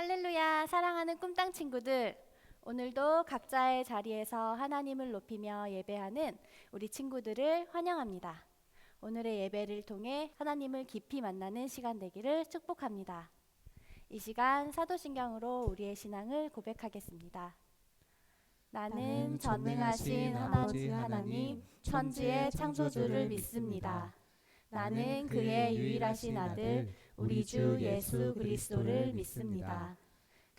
할렐루야, 사랑하는 꿈땅 친구들, 오늘도 각자의 자리에서 하나님을 높이며 예배하는 우리 친구들을 환영합니다. 오늘의 예배를 통해 하나님을 깊이 만나는 시간 되기를 축복합니다. 이 시간 사도신경으로 우리의 신앙을 고백하겠습니다. 나는 전능하신 아버지 하나님, 천지의 창조주를 믿습니다. 나는 그의 유일하신 아들 우리 주 예수 그리스도를 믿습니다.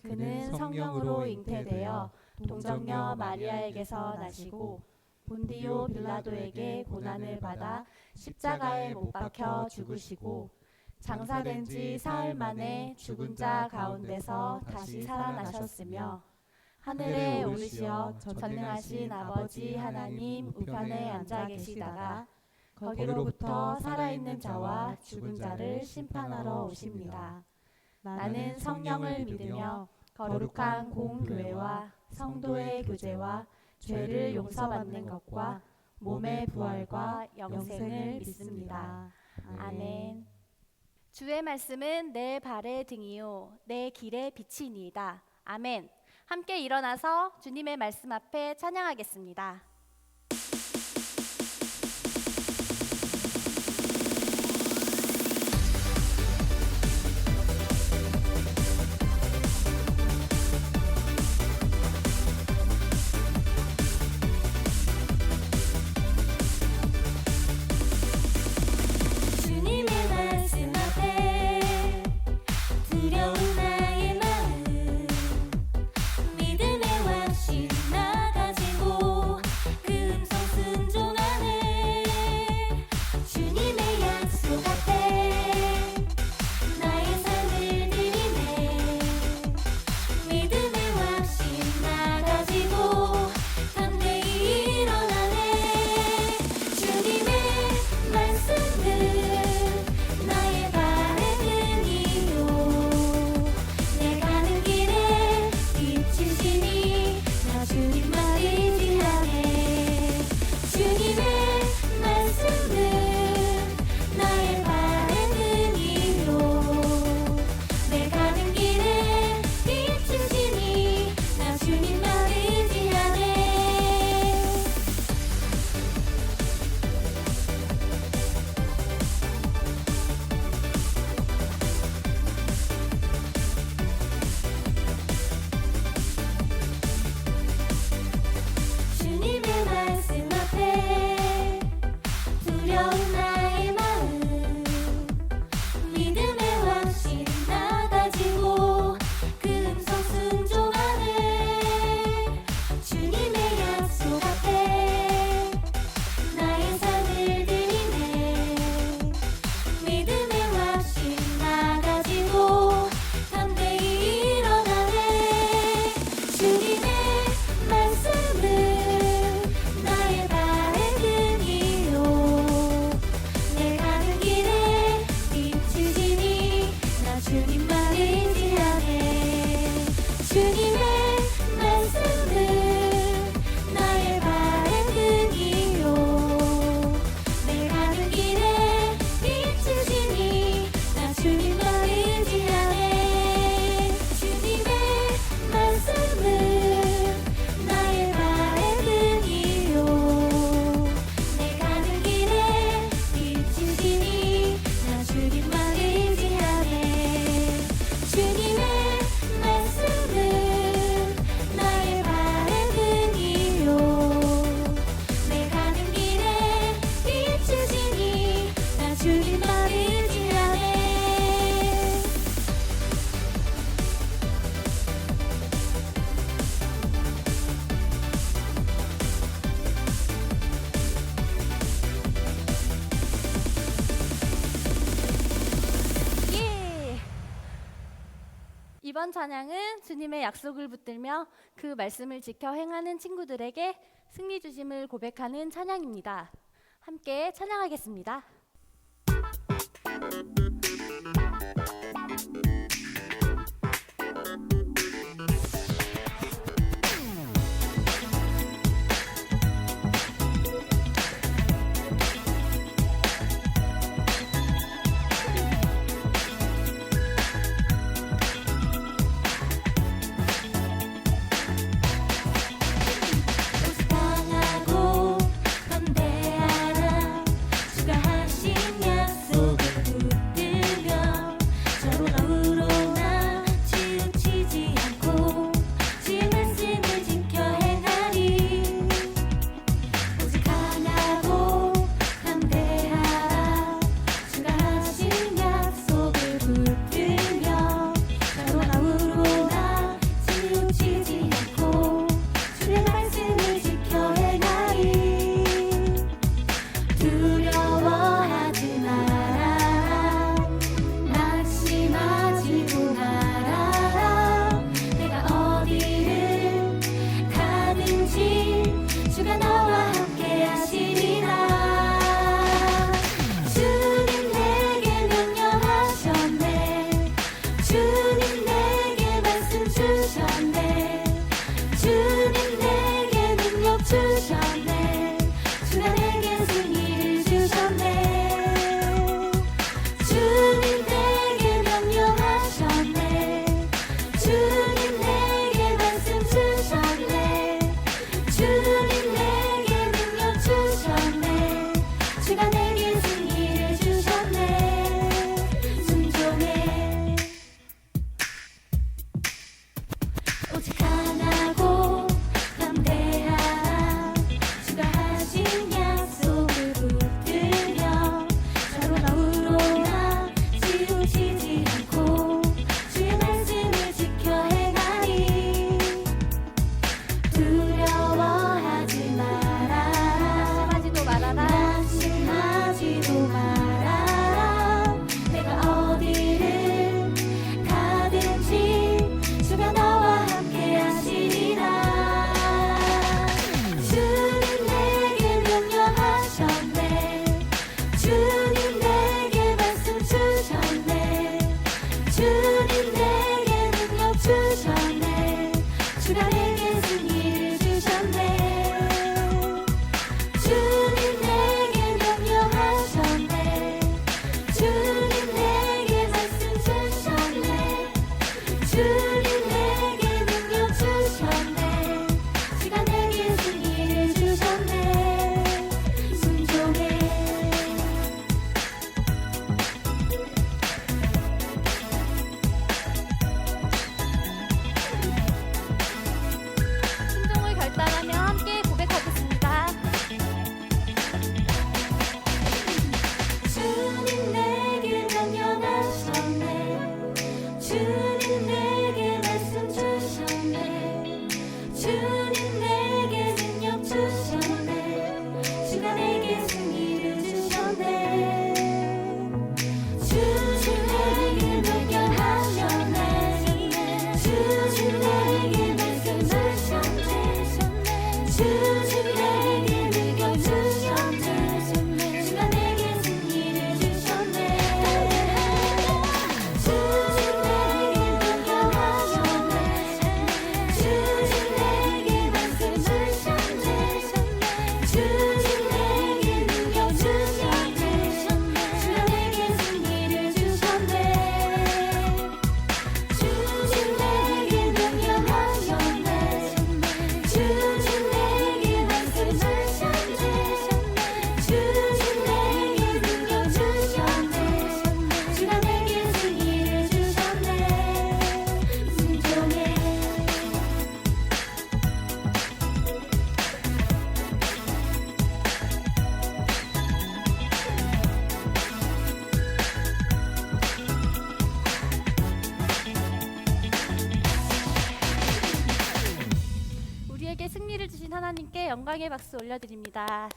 그는 성령으로 잉태되어 동정녀 마리아에게서 나시고 본디오 빌라도에게 고난을 받아 십자가에 못 박혀 죽으시고 장사된 지 사흘 만에 죽은 자 가운데서 다시 살아나셨으며 하늘에 오르시어 전능하신 아버지 하나님 우편에 앉아 계시다가 거기로부터 살아있는 자와 죽은 자를 심판하러 오십니다. 나는 성령을 믿으며 거룩한 공교회와 성도의 교제와 죄를 용서받는 것과 몸의 부활과 영생을 믿습니다. 아멘. 주의 말씀은 내 발의 등이요 내 길의 빛이니이다. 아멘. 함께 일어나서 주님의 말씀 앞에 찬양하겠습니다. 이번 찬양은 주님의 약속을 붙들며 그 말씀을 지켜 행하는 친구들에게 승리 주심을 고백하는 찬양입니다. 함께 찬양하겠습니다. 주님 내게 능력 주셨네. 주가 내게 승리를 주셨네. 주님 내게 명령하셨네. 주님 내게 말씀 주셨네. 주님 내게 능력 주셨네. 주가 내게 승리를 주셨네. 순종해. 순종을 결단하며 함께 고백하겠습니다. 주님 내게 명령하셨네. 주님 내게 말씀 주셨네. 주님 내게 능력 주셨네. 주가 내게 승리를 주셨네. 주님 내게 명령하셨네. 주님 내게 말씀 주셨네. 주님 내게 능력 주셨네. 주가 내게 승리를 주셨네. 주님 내게 명령하셨네. 주님 내게 말씀 주셨네. 주님 내게 능력 주셨네. 주가 내게 승리를 주셨네. 주님 내게 명령하셨네. 주님 내게 말씀 주셨네. 주님 내게 능력 주셨네. 주가 내게 승리를 주셨네. 순종해. 우리에게 승리를 주신 하나님께 영광의 박수 올려드립니다.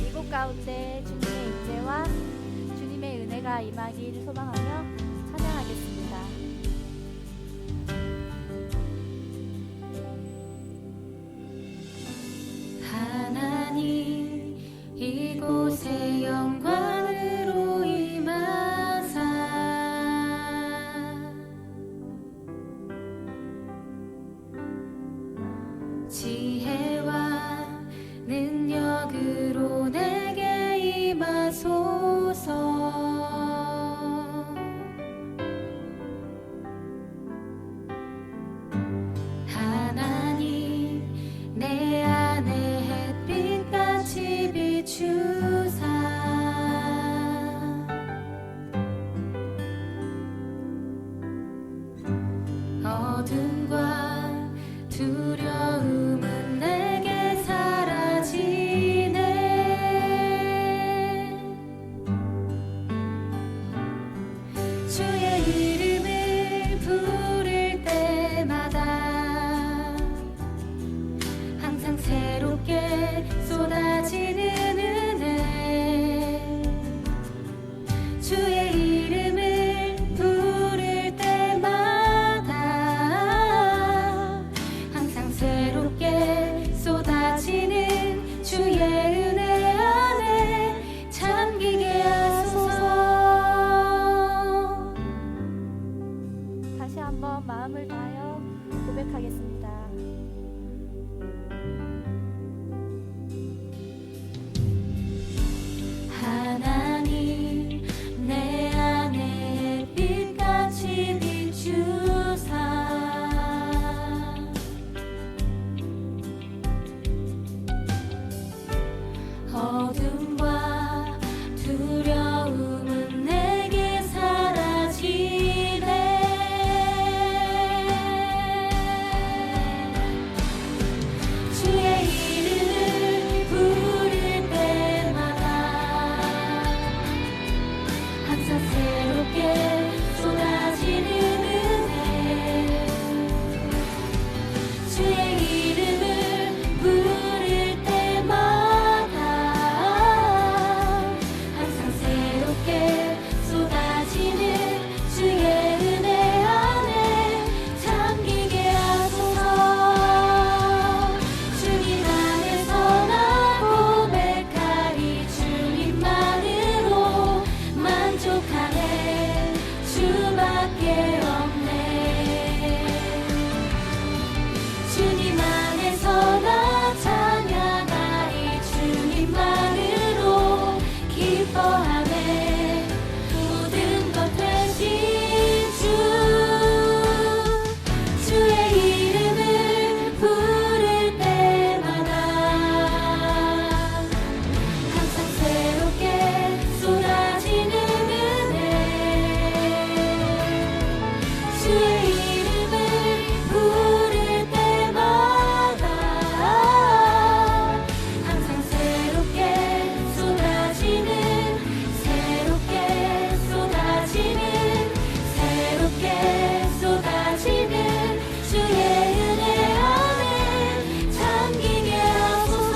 이곳 가운데 주님의 임재와 주님의 은혜가 임하기를 소망하며 찬양하겠습니다. 하나님 이곳에 영광으로 임하사 지혜와 능력으로 내게 임하소서. 기뻐하네. 모든 것 되신 주의 이름을 부를 때마다 항상 새롭게 쏟아지는 은혜. 주의 이름을 부를 때마다 항상 새롭게 쏟아지는 주의 은혜 안에 잠기게 하소서.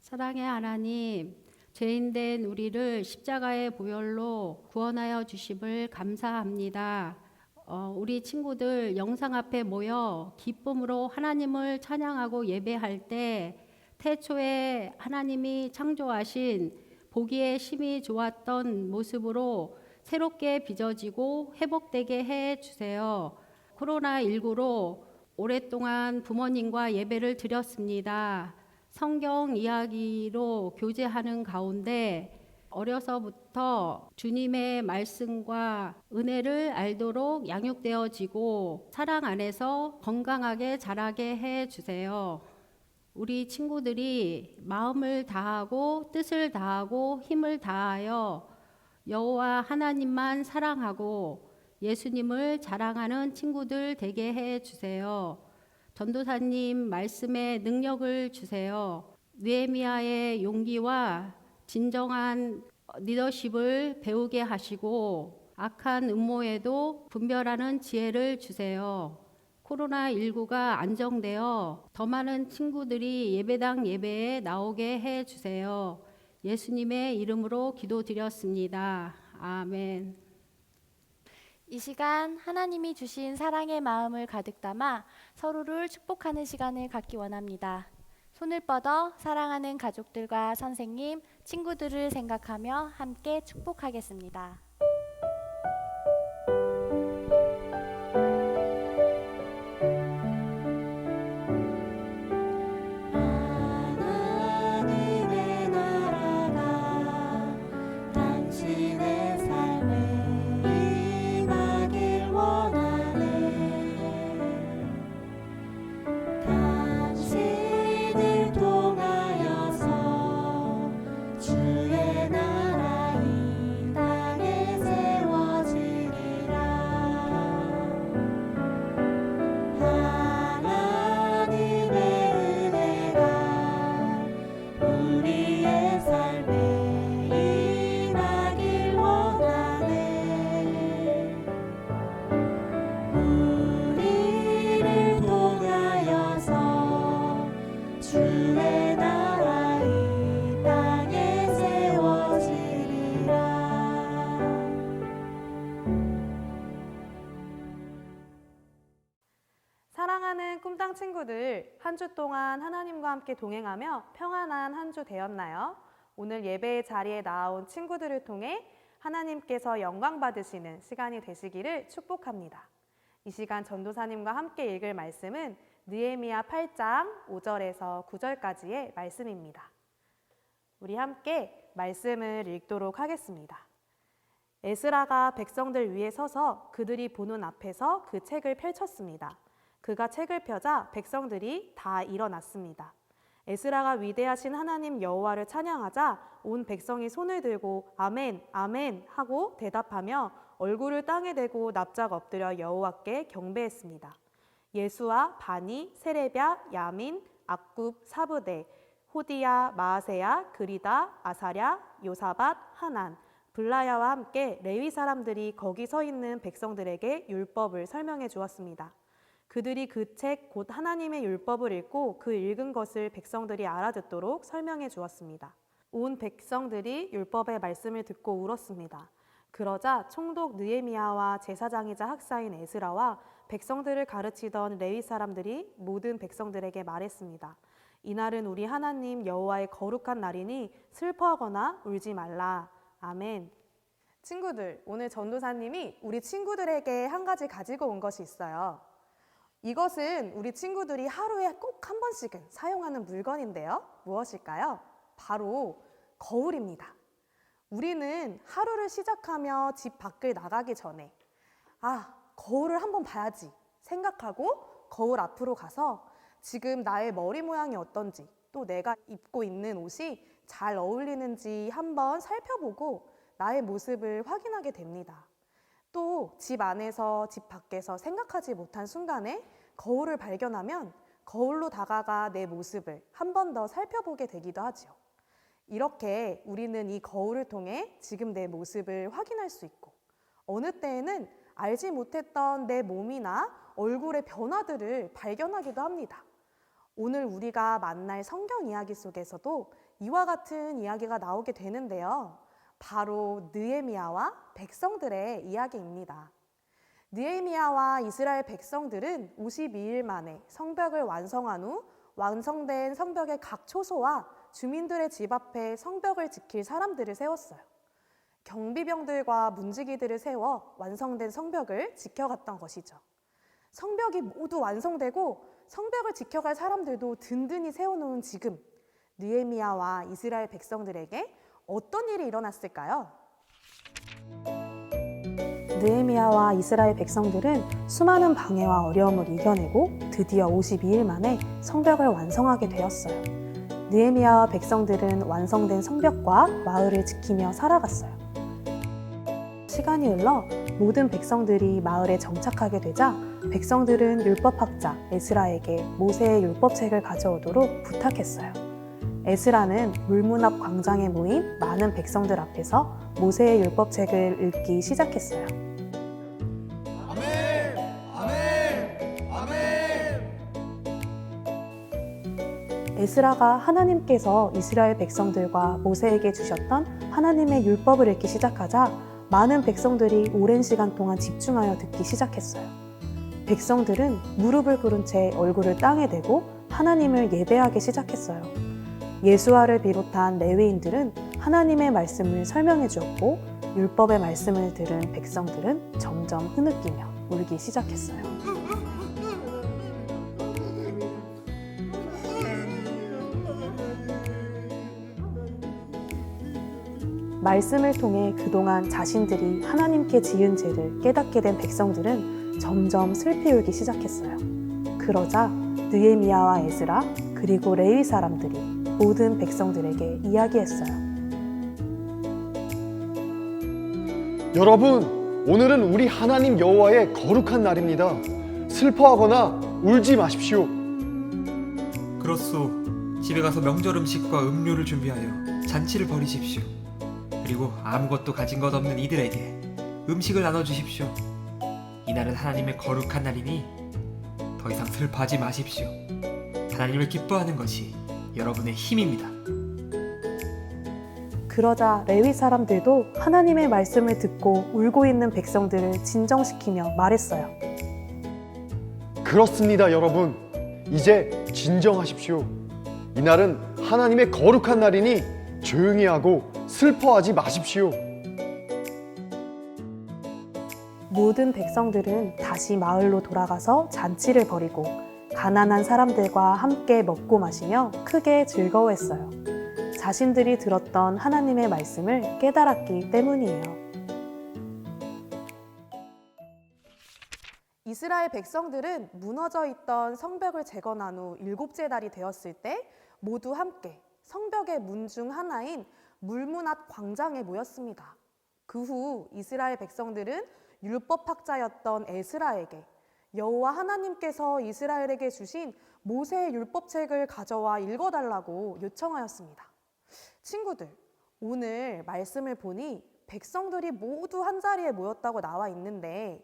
사랑의 하나님, 죄인된 우리를 십자가의 보혈로 구원하여 주심을 감사합니다. 우리 친구들 영상 앞에 모여 기쁨으로 하나님을 찬양하고 예배할 때 태초에 하나님이 창조하신 보기에 심히 좋았던 모습으로 새롭게 빚어지고 회복되게 해 주세요. 코로나19로 오랫동안 부모님과 예배를 드렸습니다. 성경 이야기로 교제하는 가운데 어려서부터 주님의 말씀과 은혜를 알도록 양육되어지고 사랑 안에서 건강하게 자라게 해 주세요. 우리 친구들이 마음을 다하고 뜻을 다하고 힘을 다하여 여호와 하나님만 사랑하고 예수님을 자랑하는 친구들 되게 해 주세요. 전도사님 말씀에 능력을 주세요. 느헤미야의 용기와 진정한 리더십을 배우게 하시고 악한 음모에도 분별하는 지혜를 주세요. 코로나19가 안정되어 더 많은 친구들이 예배당 예배에 나오게 해 주세요. 예수님의 이름으로 기도드렸습니다. 아멘. 이 시간 하나님이 주신 사랑의 마음을 가득 담아 서로를 축복하는 시간을 갖기 원합니다. 손을 뻗어 사랑하는 가족들과 선생님, 친구들을 생각하며 함께 축복하겠습니다. 사랑하는 꿈땅 친구들, 한 주 동안 하나님과 함께 동행하며 평안한 한 주 되었나요? 오늘 예배의 자리에 나온 친구들을 통해 하나님께서 영광 받으시는 시간이 되시기를 축복합니다. 이 시간 전도사님과 함께 읽을 말씀은 느헤미야 8장 5절에서 9절까지의 말씀입니다. 우리 함께 말씀을 읽도록 하겠습니다. 에스라가 백성들 위에 서서 그들이 보는 앞에서 그 책을 펼쳤습니다. 그가 책을 펴자 백성들이 다 일어났습니다. 에스라가 위대하신 하나님 여호와를 찬양하자 온 백성이 손을 들고 아멘, 아멘 하고 대답하며 얼굴을 땅에 대고 납작 엎드려 여호와께 경배했습니다. 예수아, 바니, 세레랴, 야민, 악굽, 사부대, 호디야, 마아세야, 그리다, 아사랴, 요사밧, 하난, 블라야와 함께 레위 사람들이 거기 서 있는 백성들에게 율법을 설명해 주었습니다. 그들이 그 책 곧 하나님의 율법을 읽고 그 읽은 것을 백성들이 알아듣도록 설명해 주었습니다. 온 백성들이 율법의 말씀을 듣고 울었습니다. 그러자 총독 느헤미야와 제사장이자 학사인 에스라와 백성들을 가르치던 레위 사람들이 모든 백성들에게 말했습니다. 이날은 우리 하나님 여호와의 거룩한 날이니 슬퍼하거나 울지 말라. 아멘. 친구들, 오늘 전도사님이 우리 친구들에게 한 가지 가지고 온 것이 있어요. 이것은 우리 친구들이 하루에 꼭 한 번씩은 사용하는 물건인데요. 무엇일까요? 바로 거울입니다. 우리는 하루를 시작하며 집 밖을 나가기 전에 거울을 한번 봐야지 생각하고 거울 앞으로 가서 지금 나의 머리 모양이 어떤지, 또 내가 입고 있는 옷이 잘 어울리는지 한번 살펴보고 나의 모습을 확인하게 됩니다. 또 집 안에서 집 밖에서 생각하지 못한 순간에 거울을 발견하면 거울로 다가가 내 모습을 한 번 더 살펴보게 되기도 하죠. 이렇게 우리는 이 거울을 통해 지금 내 모습을 확인할 수 있고, 어느 때에는 알지 못했던 내 몸이나 얼굴의 변화들을 발견하기도 합니다. 오늘 우리가 만날 성경 이야기 속에서도 이와 같은 이야기가 나오게 되는데요. 바로 느헤미야와 백성들의 이야기입니다. 느헤미야와 이스라엘 백성들은 52일 만에 성벽을 완성한 후 완성된 성벽의 각 초소와 주민들의 집 앞에 성벽을 지킬 사람들을 세웠어요. 경비병들과 문지기들을 세워 완성된 성벽을 지켜갔던 것이죠. 성벽이 모두 완성되고 성벽을 지켜갈 사람들도 든든히 세워놓은 지금, 느헤미야와 이스라엘 백성들에게 어떤 일이 일어났을까요? 느헤미야와 이스라엘 백성들은 수많은 방해와 어려움을 이겨내고 드디어 52일 만에 성벽을 완성하게 되었어요. 느헤미야와 백성들은 완성된 성벽과 마을을 지키며 살아갔어요. 시간이 흘러 모든 백성들이 마을에 정착하게 되자 백성들은 율법학자 에스라에게 모세의 율법책을 가져오도록 부탁했어요. 에스라는 물문 앞 광장에 모인 많은 백성들 앞에서 모세의 율법책을 읽기 시작했어요. 아멘! 아멘! 아멘! 에스라가 하나님께서 이스라엘 백성들과 모세에게 주셨던 하나님의 율법을 읽기 시작하자 많은 백성들이 오랜 시간 동안 집중하여 듣기 시작했어요. 백성들은 무릎을 꿇은 채 얼굴을 땅에 대고 하나님을 예배하기 시작했어요. 예수아를 비롯한 레위인들은 하나님의 말씀을 설명해 주었고 율법의 말씀을 들은 백성들은 점점 흐느끼며 울기 시작했어요. 말씀을 통해 그동안 자신들이 하나님께 지은 죄를 깨닫게 된 백성들은 점점 슬피 울기 시작했어요. 그러자 느헤미야와 에스라 그리고 레위 사람들이 모든 백성들에게 이야기했어요. 여러분, 오늘은 우리 하나님 여호와의 거룩한 날입니다. 슬퍼하거나 울지 마십시오. 그렇소. 집에 가서 명절 음식과 음료를 준비하여 잔치를 벌이십시오. 그리고 아무것도 가진 것 없는 이들에게 음식을 나눠주십시오. 이날은 하나님의 거룩한 날이니 더 이상 슬퍼하지 마십시오. 하나님을 기뻐하는 것이 여러분의 힘입니다. 그러자 레위 사람들도 하나님의 말씀을 듣고 울고 있는 백성들을 진정시키며 말했어요. 그렇습니다, 여러분. 이제 진정하십시오. 이날은 하나님의 거룩한 날이니 조용히 하고 슬퍼하지 마십시오. 모든 백성들은 다시 마을로 돌아가서 잔치를 벌이고 가난한 사람들과 함께 먹고 마시며 크게 즐거워했어요. 자신들이 들었던 하나님의 말씀을 깨달았기 때문이에요. 이스라엘 백성들은 무너져 있던 성벽을 재건한 후 7째 달이 되었을 때 모두 함께 성벽의 문 중 하나인 물문 앞 광장에 모였습니다. 그 후 이스라엘 백성들은 율법학자였던 에스라에게 여호와 하나님께서 이스라엘에게 주신 모세의 율법책을 가져와 읽어달라고 요청하였습니다. 친구들, 오늘 말씀을 보니 백성들이 모두 한자리에 모였다고 나와 있는데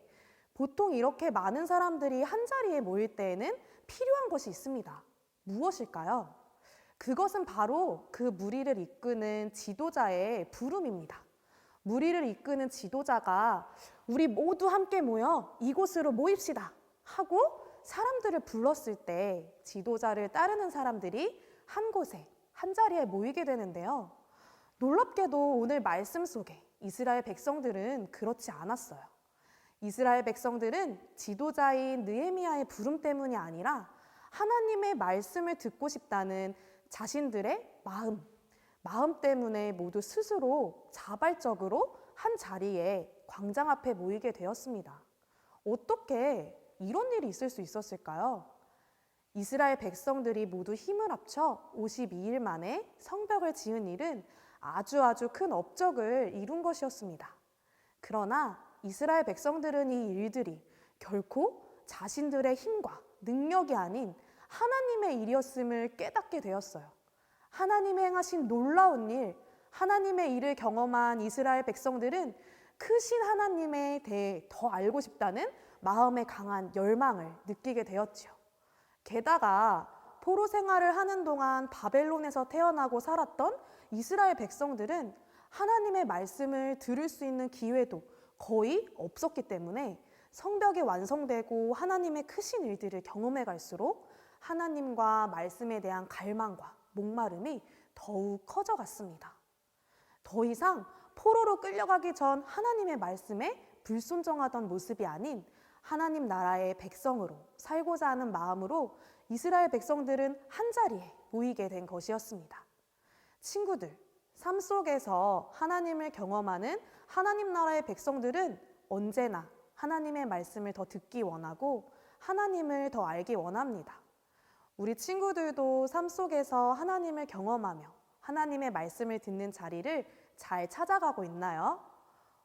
보통 이렇게 많은 사람들이 한자리에 모일 때에는 필요한 것이 있습니다. 무엇일까요? 그것은 바로 그 무리를 이끄는 지도자의 부름입니다. 무리를 이끄는 지도자가 우리 모두 함께 모여 이곳으로 모입시다 하고 사람들을 불렀을 때 지도자를 따르는 사람들이 한 곳에, 한 자리에 모이게 되는데요. 놀랍게도 오늘 말씀 속에 이스라엘 백성들은 그렇지 않았어요. 이스라엘 백성들은 지도자인 느헤미야의 부름 때문이 아니라 하나님의 말씀을 듣고 싶다는 자신들의 마음 때문에 모두 스스로 자발적으로 한 자리에 광장 앞에 모이게 되었습니다. 어떻게 이런 일이 있을 수 있었을까요? 이스라엘 백성들이 모두 힘을 합쳐 52일 만에 성벽을 지은 일은 아주 큰 업적을 이룬 것이었습니다. 그러나 이스라엘 백성들은 이 일들이 결코 자신들의 힘과 능력이 아닌 하나님의 일이었음을 깨닫게 되었어요. 하나님의 행하신 놀라운 일, 하나님의 일을 경험한 이스라엘 백성들은 크신 하나님에 대해 더 알고 싶다는 마음의 강한 열망을 느끼게 되었지요. 게다가 포로 생활을 하는 동안 바벨론에서 태어나고 살았던 이스라엘 백성들은 하나님의 말씀을 들을 수 있는 기회도 거의 없었기 때문에 성벽이 완성되고 하나님의 크신 일들을 경험해 갈수록 하나님과 말씀에 대한 갈망과 목마름이 더욱 커져갔습니다. 더 이상 포로로 끌려가기 전 하나님의 말씀에 불순종하던 모습이 아닌 하나님 나라의 백성으로 살고자 하는 마음으로 이스라엘 백성들은 한 자리에 모이게 된 것이었습니다. 친구들, 삶 속에서 하나님을 경험하는 하나님 나라의 백성들은 언제나 하나님의 말씀을 더 듣기 원하고 하나님을 더 알기 원합니다. 우리 친구들도 삶 속에서 하나님을 경험하며 하나님의 말씀을 듣는 자리를 잘 찾아가고 있나요?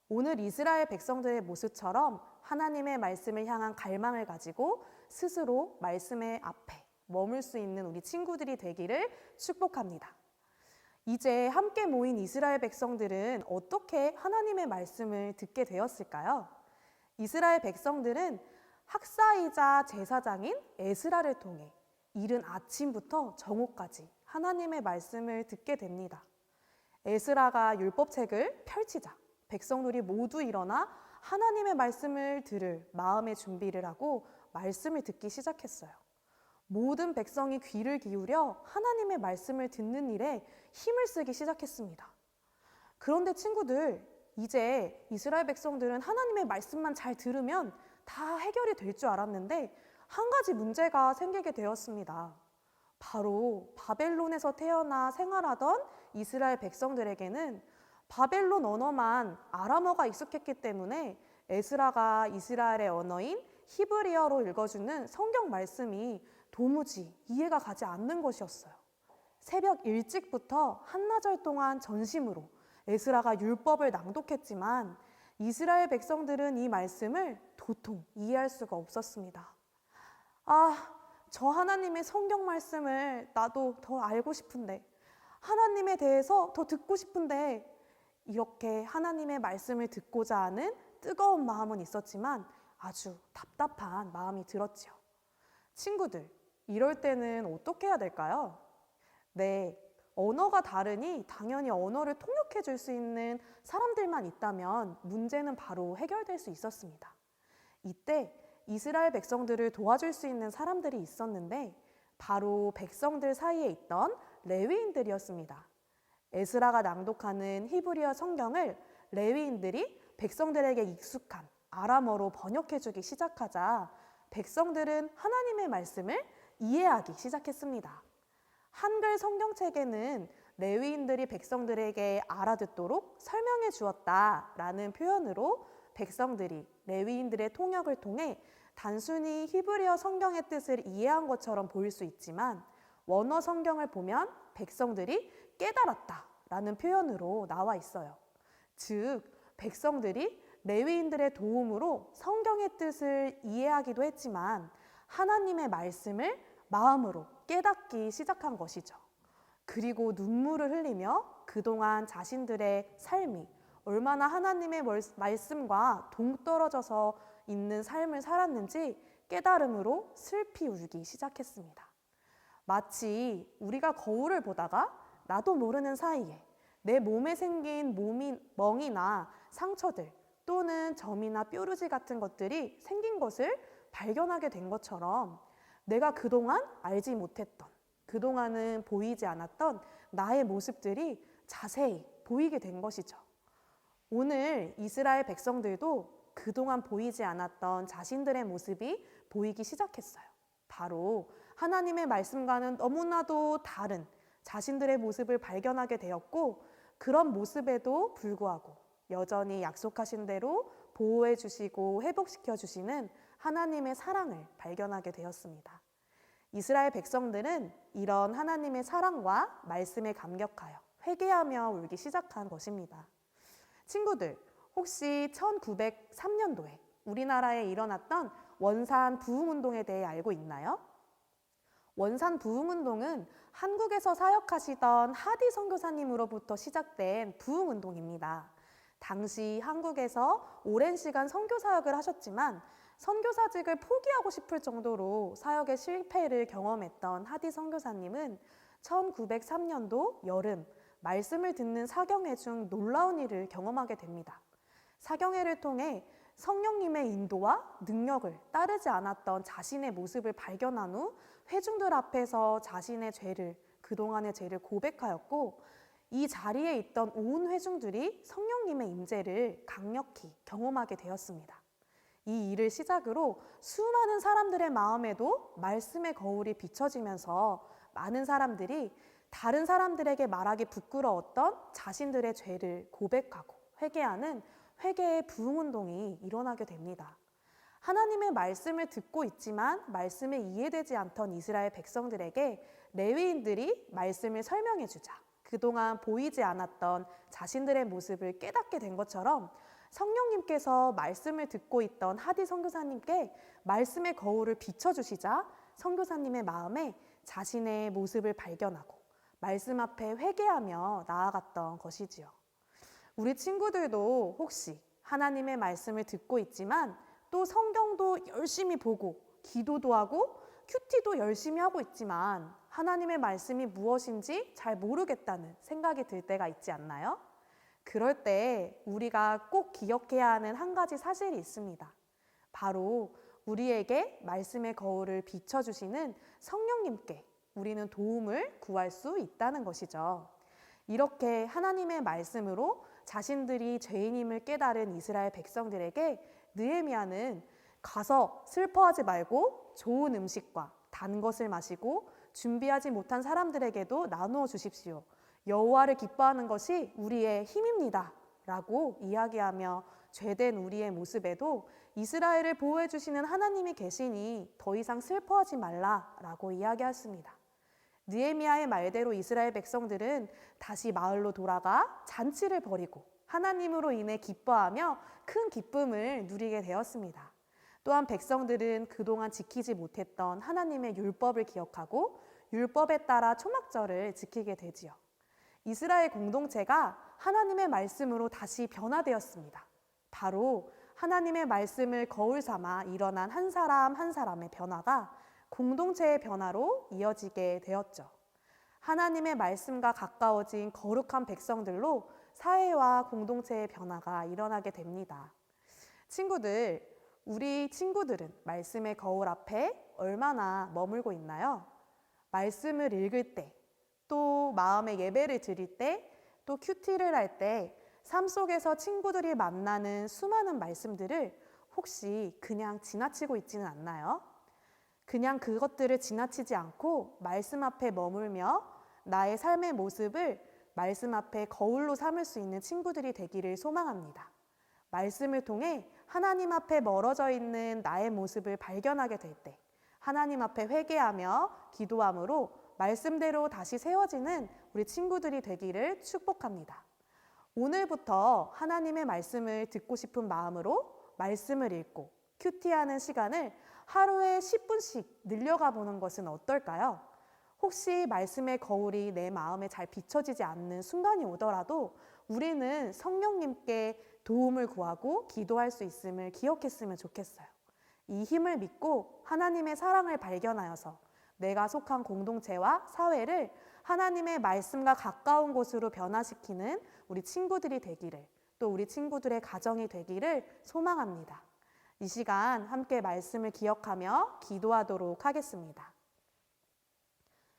오늘 이스라엘 백성들의 모습처럼 하나님의 말씀을 향한 갈망을 가지고 스스로 말씀의 앞에 머물 수 있는 우리 친구들이 되기를 축복합니다. 이제 함께 모인 이스라엘 백성들은 어떻게 하나님의 말씀을 듣게 되었을까요? 이스라엘 백성들은 학사이자 제사장인 에스라를 통해 이른 아침부터 정오까지 하나님의 말씀을 듣게 됩니다. 에스라가 율법책을 펼치자 백성들이 모두 일어나 하나님의 말씀을 들을 마음의 준비를 하고 말씀을 듣기 시작했어요. 모든 백성이 귀를 기울여 하나님의 말씀을 듣는 일에 힘을 쓰기 시작했습니다. 그런데 친구들, 이제 이스라엘 백성들은 하나님의 말씀만 잘 들으면 다 해결이 될 줄 알았는데 한 가지 문제가 생기게 되었습니다. 바로 바벨론에서 태어나 생활하던 이스라엘 백성들에게는 바벨론 언어만 아람어가 익숙했기 때문에 에스라가 이스라엘의 언어인 히브리어로 읽어주는 성경 말씀이 도무지 이해가 가지 않는 것이었어요. 새벽 일찍부터 한나절 동안 전심으로 에스라가 율법을 낭독했지만 이스라엘 백성들은 이 말씀을 도통 이해할 수가 없었습니다. 저 하나님의 성경 말씀을 나도 더 알고 싶은데, 하나님에 대해서 더 듣고 싶은데, 이렇게 하나님의 말씀을 듣고자 하는 뜨거운 마음은 있었지만 아주 답답한 마음이 들었지요. 친구들, 이럴 때는 어떻게 해야 될까요? 네, 언어가 다르니 당연히 언어를 통역해 줄 수 있는 사람들만 있다면 문제는 바로 해결될 수 있었습니다. 이때 이스라엘 백성들을 도와줄 수 있는 사람들이 있었는데 바로 백성들 사이에 있던 레위인들이었습니다. 에스라가 낭독하는 히브리어 성경을 레위인들이 백성들에게 익숙한 아람어로 번역해주기 시작하자 백성들은 하나님의 말씀을 이해하기 시작했습니다. 한글 성경책에는 레위인들이 백성들에게 알아듣도록 설명해 주었다라는 표현으로 백성들이 레위인들의 통역을 통해 단순히 히브리어 성경의 뜻을 이해한 것처럼 보일 수 있지만 원어 성경을 보면 백성들이 깨달았다라는 표현으로 나와 있어요. 즉, 백성들이 레위인들의 도움으로 성경의 뜻을 이해하기도 했지만 하나님의 말씀을 마음으로 깨닫기 시작한 것이죠. 그리고 눈물을 흘리며 그동안 자신들의 삶이 얼마나 하나님의 말씀과 동떨어져서 있는 삶을 살았는지 깨달음으로 슬피 울기 시작했습니다. 마치 우리가 거울을 보다가 나도 모르는 사이에 내 몸에 생긴 멍이나 상처들 또는 점이나 뾰루지 같은 것들이 생긴 것을 발견하게 된 것처럼 내가 그동안 알지 못했던, 그동안은 보이지 않았던 나의 모습들이 자세히 보이게 된 것이죠. 오늘 이스라엘 백성들도 그동안 보이지 않았던 자신들의 모습이 보이기 시작했어요. 바로 하나님의 말씀과는 너무나도 다른 자신들의 모습을 발견하게 되었고, 그런 모습에도 불구하고 여전히 약속하신 대로 보호해 주시고 회복시켜 주시는 하나님의 사랑을 발견하게 되었습니다. 이스라엘 백성들은 이런 하나님의 사랑과 말씀에 감격하여 회개하며 울기 시작한 것입니다. 친구들, 혹시 1903년도에 우리나라에 일어났던 원산 부흥운동에 대해 알고 있나요? 원산 부흥운동은 한국에서 사역하시던 하디 선교사님으로부터 시작된 부흥운동입니다. 당시 한국에서 오랜 시간 선교 사역을 하셨지만 선교사직을 포기하고 싶을 정도로 사역의 실패를 경험했던 하디 선교사님은 1903년도 여름 말씀을 듣는 사경회 중 놀라운 일을 경험하게 됩니다. 사경회를 통해 성령님의 인도와 능력을 따르지 않았던 자신의 모습을 발견한 후 회중들 앞에서 자신의 죄를, 그동안의 죄를 고백하였고, 이 자리에 있던 온 회중들이 성령님의 임재를 강력히 경험하게 되었습니다. 이 일을 시작으로 수많은 사람들의 마음에도 말씀의 거울이 비춰지면서 많은 사람들이 다른 사람들에게 말하기 부끄러웠던 자신들의 죄를 고백하고 회개하는 회개의 부흥운동이 일어나게 됩니다. 하나님의 말씀을 듣고 있지만 말씀에 이해되지 않던 이스라엘 백성들에게 레위인들이 말씀을 설명해 주자 그동안 보이지 않았던 자신들의 모습을 깨닫게 된 것처럼, 성령님께서 말씀을 듣고 있던 하디 선교사님께 말씀의 거울을 비춰주시자 선교사님의 마음에 자신의 모습을 발견하고 말씀 앞에 회개하며 나아갔던 것이지요. 우리 친구들도 혹시 하나님의 말씀을 듣고 있지만 또 성경도 열심히 보고 기도도 하고 큐티도 열심히 하고 있지만 하나님의 말씀이 무엇인지 잘 모르겠다는 생각이 들 때가 있지 않나요? 그럴 때 우리가 꼭 기억해야 하는 한 가지 사실이 있습니다. 바로 우리에게 말씀의 거울을 비춰주시는 성령님께 우리는 도움을 구할 수 있다는 것이죠. 이렇게 하나님의 말씀으로 자신들이 죄인임을 깨달은 이스라엘 백성들에게 느헤미야는 가서 슬퍼하지 말고 좋은 음식과 단 것을 마시고 준비하지 못한 사람들에게도 나누어 주십시오. 여호와를 기뻐하는 것이 우리의 힘입니다. 라고 이야기하며 죄된 우리의 모습에도 이스라엘을 보호해 주시는 하나님이 계시니 더 이상 슬퍼하지 말라라고 이야기했습니다. 느헤미야의 말대로 이스라엘 백성들은 다시 마을로 돌아가 잔치를 벌이고 하나님으로 인해 기뻐하며 큰 기쁨을 누리게 되었습니다. 또한 백성들은 그동안 지키지 못했던 하나님의 율법을 기억하고 율법에 따라 초막절을 지키게 되지요. 이스라엘 공동체가 하나님의 말씀으로 다시 변화되었습니다. 바로 하나님의 말씀을 거울 삼아 일어난 한 사람 한 사람의 변화가 공동체의 변화로 이어지게 되었죠. 하나님의 말씀과 가까워진 거룩한 백성들로 사회와 공동체의 변화가 일어나게 됩니다. 친구들, 우리 친구들은 말씀의 거울 앞에 얼마나 머물고 있나요? 말씀을 읽을 때, 또 마음의 예배를 드릴 때, 또 큐티를 할 때, 삶 속에서 친구들이 만나는 수많은 말씀들을 혹시 그냥 지나치고 있지는 않나요? 그냥 그것들을 지나치지 않고 말씀 앞에 머물며 나의 삶의 모습을 말씀 앞에 거울로 삼을 수 있는 친구들이 되기를 소망합니다. 말씀을 통해 하나님 앞에 멀어져 있는 나의 모습을 발견하게 될 때 하나님 앞에 회개하며 기도함으로 말씀대로 다시 세워지는 우리 친구들이 되기를 축복합니다. 오늘부터 하나님의 말씀을 듣고 싶은 마음으로 말씀을 읽고 큐티하는 시간을 하루에 10분씩 늘려가 보는 것은 어떨까요? 혹시 말씀의 거울이 내 마음에 잘 비춰지지 않는 순간이 오더라도 우리는 성령님께 도움을 구하고 기도할 수 있음을 기억했으면 좋겠어요. 이 힘을 믿고 하나님의 사랑을 발견하여서 내가 속한 공동체와 사회를 하나님의 말씀과 가까운 곳으로 변화시키는 우리 친구들이 되기를, 또 우리 친구들의 가정이 되기를 소망합니다. 이 시간 함께 말씀을 기억하며 기도하도록 하겠습니다.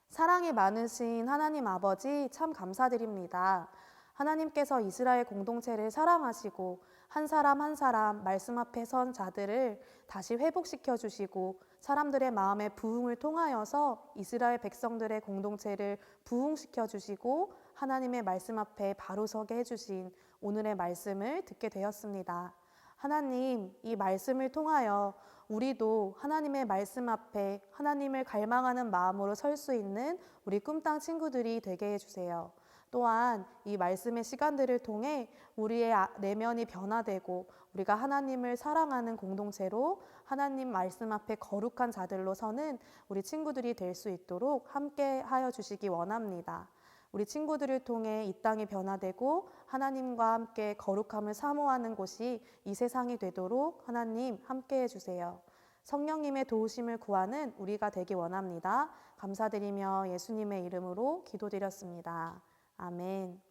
사랑이 많으신 하나님 아버지 참 감사드립니다. 하나님께서 이스라엘 공동체를 사랑하시고 한 사람 한 사람 말씀 앞에 선 자들을 다시 회복시켜 주시고 사람들의 마음의 부흥을 통하여서 이스라엘 백성들의 공동체를 부흥시켜 주시고 하나님의 말씀 앞에 바로 서게 해주신 오늘의 말씀을 듣게 되었습니다. 하나님, 이 말씀을 통하여 우리도 하나님의 말씀 앞에 하나님을 갈망하는 마음으로 설 수 있는 우리 꿈땅 친구들이 되게 해주세요. 또한 이 말씀의 시간들을 통해 우리의 내면이 변화되고 우리가 하나님을 사랑하는 공동체로 하나님 말씀 앞에 거룩한 자들로 서는 우리 친구들이 될 수 있도록 함께 하여 주시기 원합니다. 우리 친구들을 통해 이 땅이 변화되고 하나님과 함께 거룩함을 사모하는 곳이 이 세상이 되도록 하나님 함께 해주세요. 성령님의 도우심을 구하는 우리가 되기 원합니다. 감사드리며 예수님의 이름으로 기도드렸습니다. 아멘.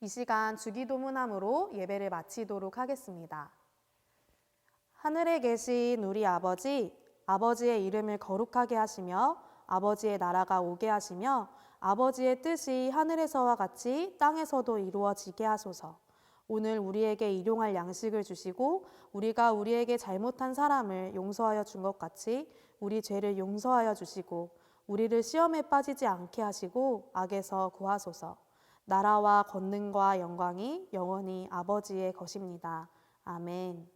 이 시간 주기도문함으로 예배를 마치도록 하겠습니다. 하늘에 계신 우리 아버지, 아버지의 이름을 거룩하게 하시며 아버지의 나라가 오게 하시며 아버지의 뜻이 하늘에서와 같이 땅에서도 이루어지게 하소서. 오늘 우리에게 일용할 양식을 주시고 우리가 우리에게 잘못한 사람을 용서하여 준 것 같이 우리 죄를 용서하여 주시고 우리를 시험에 빠지지 않게 하시고 악에서 구하소서. 나라와 권능과 영광이 영원히 아버지의 것입니다. 아멘.